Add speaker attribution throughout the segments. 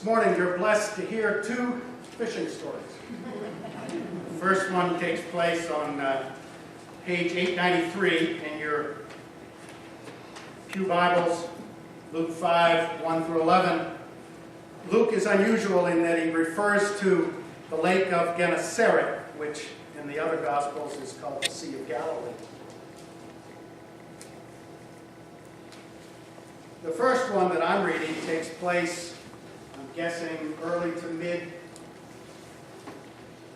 Speaker 1: This morning you're blessed to hear two fishing stories. The first one takes place on page 893 in your pew Bibles, Luke 5, 1 through 11. Luke is unusual in that he refers to the lake of Gennesaret, which in the other Gospels is called the Sea of Galilee. The first one that I'm reading takes place, I'm guessing, early to mid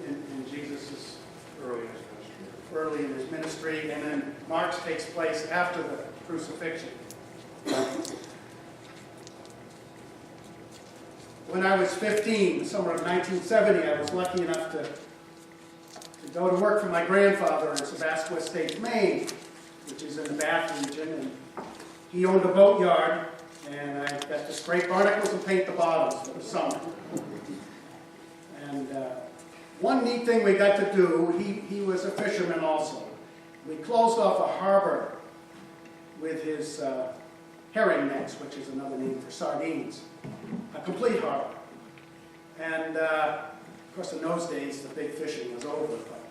Speaker 1: in Jesus' early in his ministry, and then Mark's takes place after the crucifixion. When I was 15, the summer of 1970, I was lucky enough to go to work for my grandfather in Sebasco Estates, Maine, which is in the Bath region. And he owned a boat yard, and I got to scrape barnacles and paint the bottoms for the summer. And one neat thing we got to do, he was a fisherman also. We closed off a harbor with his herring nets, which is another name for sardines. A complete harbor. And of course in those days the big fishing was over, but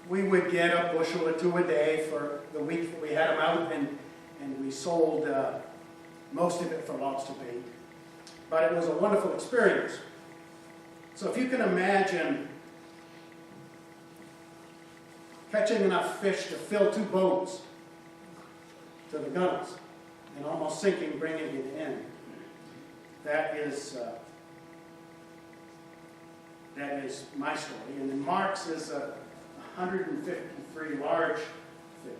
Speaker 1: we would get a bushel or two a day for the week that we had them out, and we sold most of it for lobster bait. But it was a wonderful experience. So if you can imagine catching enough fish to fill two boats to the gunnels and almost sinking, bringing it in, that is my story. And then Mark's is 153 large fish.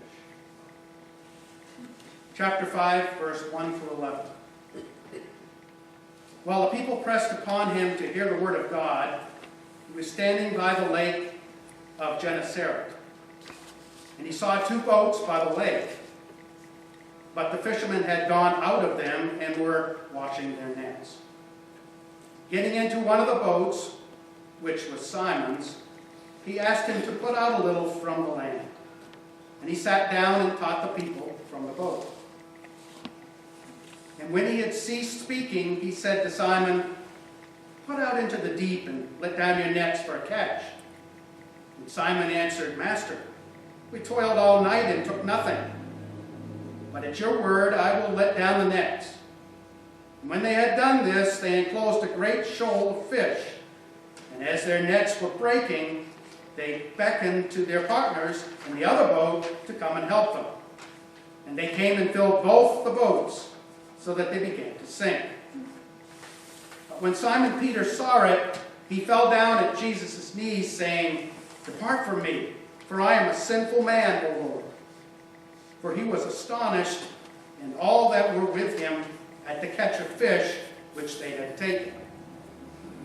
Speaker 1: Chapter 5, verse 1 through 11. While the people pressed upon him to hear the word of God, he was standing by the lake of Gennesaret. And he saw two boats by the lake, but the fishermen had gone out of them and were washing their nets. Getting into one of the boats, which was Simon's, he asked him to put out a little from the land. And he sat down and taught the people from the boat. And when he had ceased speaking, he said to Simon, "Put out into the deep and let down your nets for a catch." And Simon answered, "Master, we toiled all night and took nothing. But at your word I will let down the nets." And when they had done this, they enclosed a great shoal of fish. And as their nets were breaking, they beckoned to their partners in the other boat to come and help them. And they came and filled both the boats, so that they began to sink. But when Simon Peter saw it, he fell down at Jesus' knees, saying, "Depart from me, for I am a sinful man, O Lord." For he was astonished, and all that were with him, at the catch of fish which they had taken.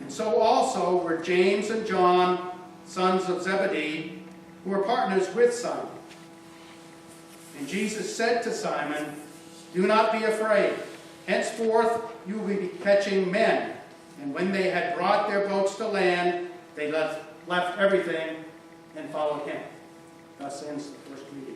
Speaker 1: And so also were James and John, sons of Zebedee, who were partners with Simon. And Jesus said to Simon, "Do not be afraid. Henceforth you will be catching men." And when they had brought their boats to land, they left everything and followed him. Thus ends the first reading.